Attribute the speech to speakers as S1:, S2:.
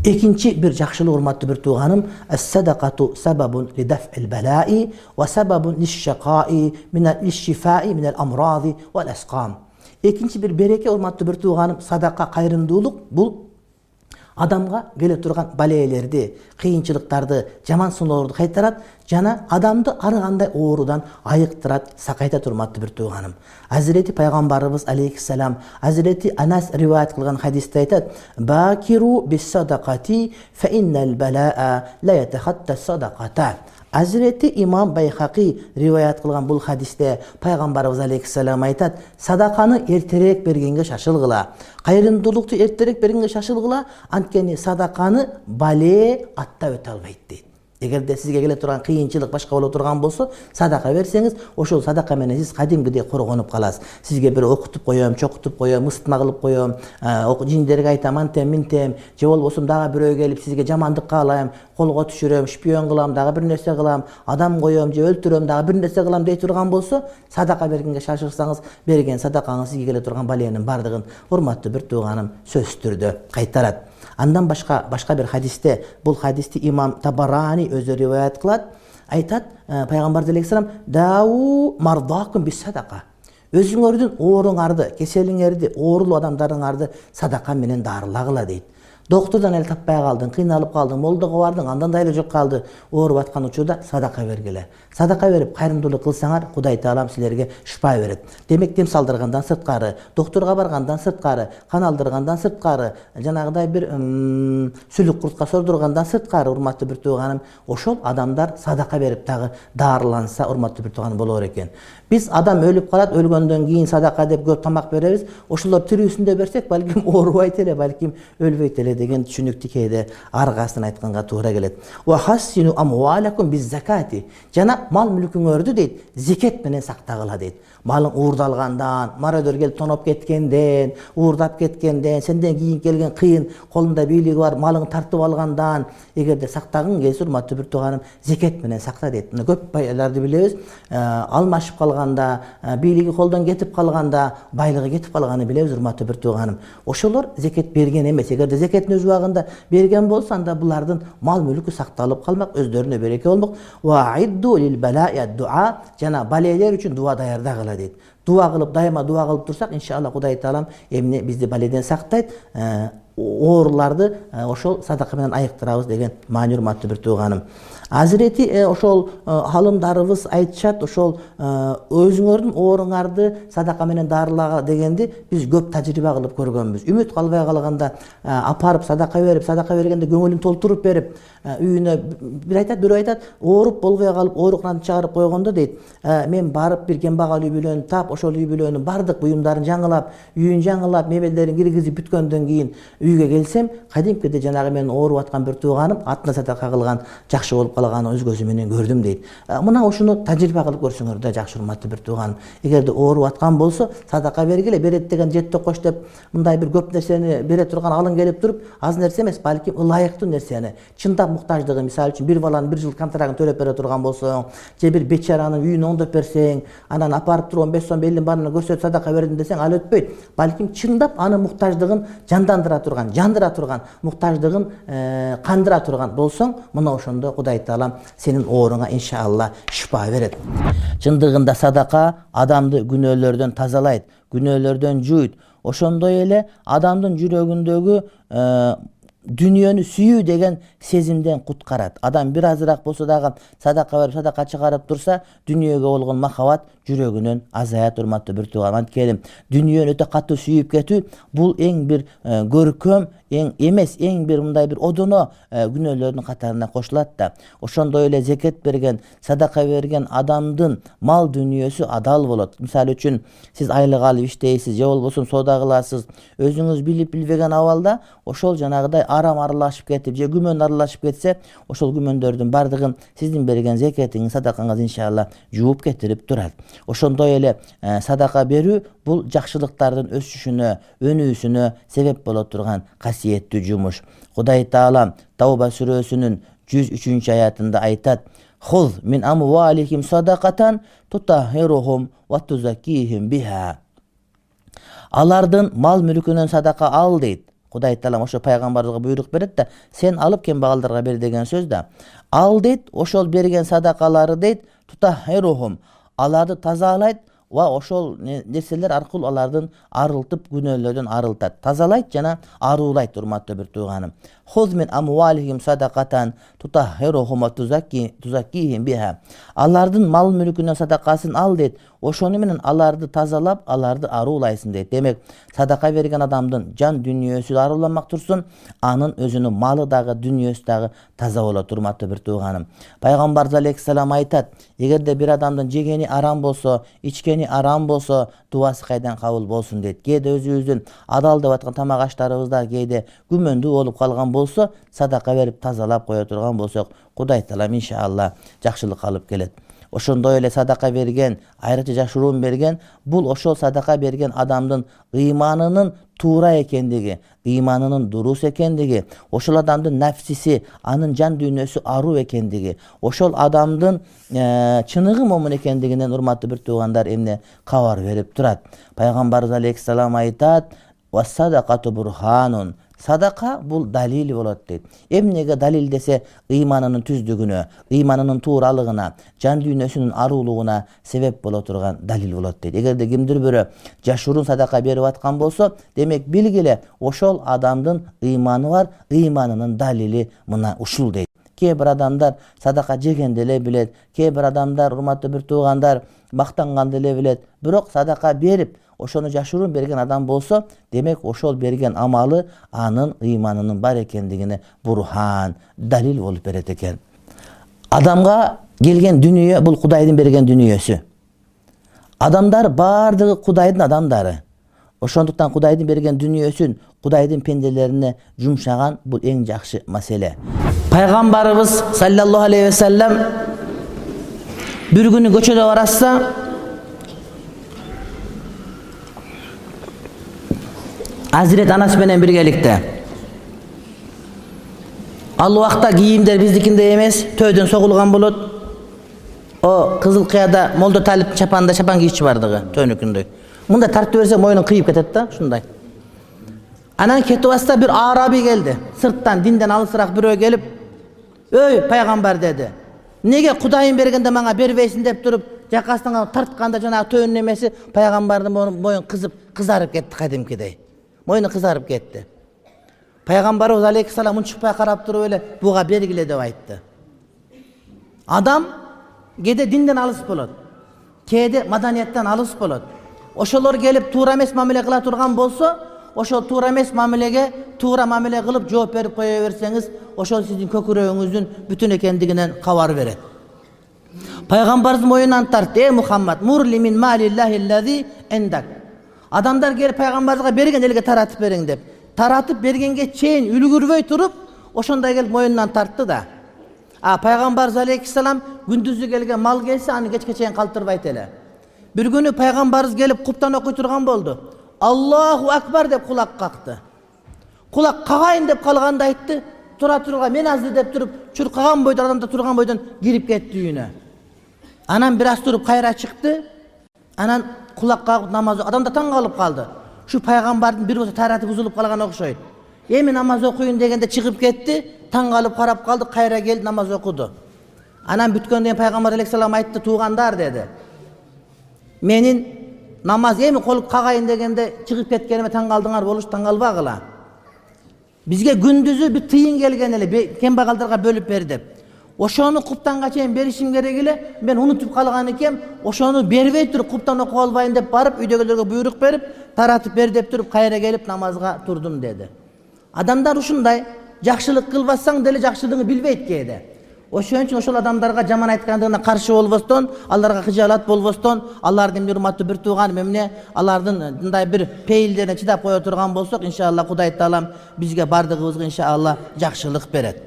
S1: Экинчи бир жакшылык, урматтуу бир тууганым, ас-садакату сабабун лидаф'ил балаи ва сабабун лиш-шакаи лиш-шифаи минал амради вал асқам. Экинчи бир береке, урматтуу бир тууганым, садака, кайрымдуулук бул адамга келе турган балеелерди, кыйынчылыктарды, жаман сыноолорду кайтарат жана адамды ар кандай оорудан айыктырат, сакайтат, урматтуу бир тууганым. Азирети пайгамбарыбыз алейхиссалам, Азирети Анас риваят кылган хадисте айтат: "Бакиру бис-садакати фа иннал балаа ла ятахатта садаката." Азирети имам Байхақи риваят кылган бул хадисте пайгамбарыбыз алейхиссалам айтат: "Садаканы эртерээк бергенге шашылгыла, кайрымдуулукту эртерээк бергенге шашылгыла, анткени садаканы бале аттап өтө албайт" дейт. Эгерде сизге келе турган кыйынчылык башка боло турган болсо, садака берсеңиз, ошол садака менен сиз кадимгидей коргонуп каласыз. Сизге бир окутуп коём, чокутуп коём, ыстма кылып коём, жиндерге айтам, антем, минтем, же болбосо дагы бирөө келип сизге жамандык каалайм, колго түшүрөм, шпион кылам, дагы бир нерсе кылам, адам коём же өлтүрөм, дагы бир нерсе кылам дей турган болсо, садака бергенге шашырсаңыз, берген садакаңыз сизге келе турган баленин бардыгын, урматтуу бир тууганым, сөзсүз түрдө кайтарат. Андан башка бир хадисте, бул хадисти имам Табарани өзү риваят кылат, айтат, пайгамбар алейхиссалам: "Дау мардакум бис-садака." Өзүңөрдүн ооруңарды, кеселиңерди, оорулуу адамдарыңарды садака менен дарылагыла дейт. Доктурдан эле таппай калдың, кыйналып калдың, молдого бардың, андан да эле жок калды, ооруп аткан учурда садака бергиле. Садака берип кайрымдуулук кылсаңар, Кудай Таалам силерге шифа берет. Демек, дем салдыргандан сырткары, доктурга баргандан сырткары, кан алдыргандан сырткары, жанагыдай бир сүлүк куртка сордургандан сырткары, урматтуу бир тууганым, ошол адамдар садака берип дагы даарыланса, урматтуу бир тууганым, болор экен. Биз адам өлүп калат, өлгөндөн кийин садака деп көп тамак беребиз. Ошолор тирүүсүндө берсек, балким оорубайт эле, балким өлбөйт эле деген түшүнүктү кээде аргасын айтканга туура келет. Ва хассину амвалакум биз-закати. Жана мал мүлкүңөрдү дейт, зекет менен сактагыла дейт. Малың уурдалгандан, мародер келип тоноп кеткенден, уурдап кеткенден, сенден кийин келген кыйын, колунда бийлиги бар малың тартып алгандан, эгерде сактагың келсе, урматтуу бир тууганым, зекет менен сакта дейт. Мына көп байларды билебиз, алмашып калганда, бийлиги колдон кетип калганда, байлыгы кетип калганын билебиз, урматтуу бир тууганым. Ошолор зекет берген эмес. Эгерде зекеттин өз убагында берген болсо, анда булардын мал мүлкү сакталып калмак, өздөрүнө береке болмок. Ва аидду лил бала'i дуа, жана балелер үчүн дуа даярдагыла дейт. Дуа кылып, дайыма дуа кылып турсак, иншалла Кудай Таалам эмне бизди баледен сактайт, ооруларды ошол садака менен айыктырабыз деген маани, урматтуу бир тууганым. Азирети ошол алымдарыбыз айтышат, ошол өзүңөрдүн ооруңарды садака менен дарылага дегенди биз көп тажрыйба кылып көргөнбүз. Үмүт калбай калганда апарып садака бергенде көңүлүн толтуруп берип, үйүнө бир айтат, ооруп болбой калып, ооруканадан чыгарып койгондо дейт, мен барып бир кембагал үй бүлөнү тап, ошол үй бүлөнүн бардык буюмдарын жаңылап, үйүн жаңылап, мебелдерин киргизип бүткөндөн кийин үйгө келсем, кадимкиде жанагы менин ооруп аткан бир тууганым атына садака кылган жакшы болуп калганын өз көзүм менен көрдүм дейт. Мына ошону тажрыйба кылып көрсөңөр да жакшы, урматтуу бир тууганым. Эгерде ооруп аткан болсо, садака бергиле, берет деген жетти кош деп мындай бир көп нерсени бере турган алың келип туруп, аз нерсе эмес, балким ылайыктуу нерсени, чындап муктаждыгы, мисалы үчүн бир баланын 1 жыл контрагын төлөп бере турган болсоң, же бир бечаранын үйүн оңдоп берсең, анан апарып туруп 15 сом белин барына көрсөтүп садака бердим десең, ал өтпөйт. Балким чындап аны муктаждыгын жандандыра турган, жандыра турган, муктаждыгын кандыра турган болсоң, мына ошондо Кудай Таалам сенин ооруңа иншалла шифа берет. Чындыгында садака адамды күнөөлөрдөн тазалайт, күнөөлөрдөн жуйт. Ошондой эле адамдын жүрөгүндөгү дүнүйөнү сүйүү деген сезимден куткарат. Адам бир азыраак болсо дагы садака берип, садака чыгарып турса, дүнүйөгө болгон махабат жүрөгүнөн азаят, урматтуу бир тууган. Анткени дүнүйөнү өтө катуу сүйүп кетүү бул эң бир көркөм, эң эмес, эң бир мындай бир одоно күнөөлөрдүн катарына кошулат да. Ошондой эле зекет берген, садака берген адамдын мал дүнүйөсү адал болот. Мисалы үчүн, сиз айлык алып иштейсиз, же болбосо соода кыласыз, өзүңүз билип билбеген абалда ошол жанагыдай арам аралашып кетип, же күмөн аралашып кетсе, ошол күмөндөрдүн бардыгын сиздин берген зекетиңиз, садакаңыз иншалла жууп кетирип турат. Ошондой эле садака берүү бул жакшылыктардын өсүшүнө, өнүүсүнө себеп боло турган касиеттүү жумуш. Кудай Таалам Тауба сүрөсүнүн 103 аятында айтат: "Хуз мин амвалихим садакатан тутаххирухум ва тузаккихим биха." Алардын мал мүлкүнөн садака ал дейт. Құдай Таала ошо пайгамбарыбызга буйрук берет да, сен алып кембагалдарга бер деген сөз да. Ал дейт, ошол берген садакалары дейт, тутахирухум, аларды тазалайт, ва ошол нерселер аркылуу алардын арылтып, күнөөлөрдөн арылтат. Тазалайт жана аруулайт, урматтуу бир тууганым. Хуз мин амвалихим садакатан тутахирухум ва тузаккихим биха. Алардын мал мүлкүнөн садакасын ал дейт. Ошону менен аларды тазалап, аларды аруулайсың дейт. Демек, садака берген адамдын жан дүнүйөсү арууламак турсун, анын өзүнүн малы дагы, дүнүйөсү дагы таза болот, урматтуу бир тууганым. Пайгамбарыбыз алейхиссалам айтат, эгерде бир адамдын жегени арам болсо, ичкени арам болсо, дуасы кайдан кабыл болсун дейт. Кээде өзүбүздүн адал деп аткан тамак аштарыбызда кээде күмөндүү болуп калган болсо, садака берип тазалап кое турган болсок, Кудай Таала иншалла жакшылык алып келет. Ошондой эле садака берген, айрыкча жашыруун берген, бул ошол садака берген адамдын ыйманынын туура экендиги, ыйманынын дурус экендиги, ошол адамдын нафсиси, анын жан дүйнөсү аруу экендиги, ошол адамдын чыныгы момун экендигинен, урматтуу бир туугандар, эмне кабар берип турат. Пайгамбарыбыз алейхиссалам айтат: "Вас-садакату бурханун". Садака бул далили болот дейт. Эмнеге далил десе, ыйманынын түздүгүнө, ыйманынын тууралыгына, жан дүйнөсүнүн аруулугуна себеп боло турган далил болот дейт. Эгерде кимдир бирөө жашыруун садака берип аткан болсо, демек билгиле, ошол адамдын ыйманы бар, ыйманынын далили мына ушул дейт. Кээ бир адамдар садака жеген деле билет, кээ бир адамдар, урматтуу бир туугандар, мактанган деле билет. Бирок садака берип, ошону жашыруун берген адам болсо, демек ошол берген амалы анын ыйманынын бар экендигине бурхан, далил болуп берет экен. Адамга келген дүнүйө бул Кудайдын берген дүнүйөсү. Адамдар бардыгы Кудайдын адамдары. Ошондуктан Кудайдын берген дүнүйөсүн Кудайдын пенделерине жумшаган бул эң жакшы маселе. Пайгамбарыбыз саллаллаху алейхи ва саллям бир күнү көчөдө баратса, Азирет Анас менен биргеликте. Ал убакта кийимдер биздикиндей эмес, төөдөн согулган болот. О Кызыл Кыяда Молдо Талип чапанда чапан кийичи бардыгы, төөнүкүндөй. Мында тартып берсе моюнун кыйып кетет да, ушундай. Анан кетип атса бир араби келди. Сырттан, динден алысыраак бирөө келип, "Өй, пайгамбар" деди. "Неге Кудайым бергенде мага бербейсиң" деп туруп, жакасынан тартканда жанагы төөнүн эмеси пайгамбардын моюн кызарып кетти кадимкидей. Моюну кызарып кетти. Пайгамбарыбыз алейхиссалам унчукпай карап туруп эле, "Буга бергиле" деп айтты. Адам кээде динден алыс болот, кээде маданияттан алыс болот. Ошолор келип туура эмес мамиле кыла турган болсо, ошол туура эмес мамилеге туура мамиле кылып жооп берип кое берсеңиз, ошол сиздин көкүрөгүңүздүн бүтүн экендигинен кабар берет. Пайгамбарыбыз моюнан тартты: "Мухаммад, мурли мин малиллахи индак". Адамдар келип пайгамбарыбызга берген элге таратып бериң деп. Таратып бергенге чейин үлгүрбөй туруп, ошондой келип моюндан тартты да. Пайгамбарыбыз алейхиссалам күндүзү келген мал келсе, аны кечке чейин калтырбайт эле. Бир күнү пайгамбарыбыз келип куптан окуй турган болду. "Аллаху акбар" деп кулак какты. Кулак кагайын деп калганда айтты: "Тура турга, мен азыр" деп туруп, чуркаган бойдон, адамда турган бойдон кирип кетти үйүнө. Анан бир аз туруп кайра чыкты. Анан кулак кагып намаз окуду. Адамда таң калып калды. Şu пайгамбардын бир болсо тараты бузулуп калган окшойт. Эми намаз окуйун дегенде чыгып кетти, таң калып карап калды, кайра келди, намаз окуду. Анан бүткөндөн пайгамбар алейхиссалам айтты: "Туугандар" деди. "Менин намаз эми кол кагайын дегенде чыгып кеткениме таң калдыңар болуш, таң калбагыла. Бизге күндүзү бир тыйын келген эле, кембагалдарга бөлүп бер деп. Ошону куптанга чейин беришим керек эле, мен унутуп калган экем, ошону бербей туруп куптан окуп албайын деп барып, үйдөгүлөргө буйрук берип, таратып бер деп туруп кайра келип намазга турдум" деди. Адамдар ушундай, жакшылык кылбасаң деле жакшылыгын билбейт кээде. Ошон үчүн ошол адамдарга жаман айткандыгына каршы болбостон, аларга хыжаалат болбостон, алардын урматтуу бир тууган эмне, алардын мындай бир пейилдерине чыдап кое турган болсок, иншалла Кудай Таалам бизге бардыгыбызга иншалла жакшылык берет.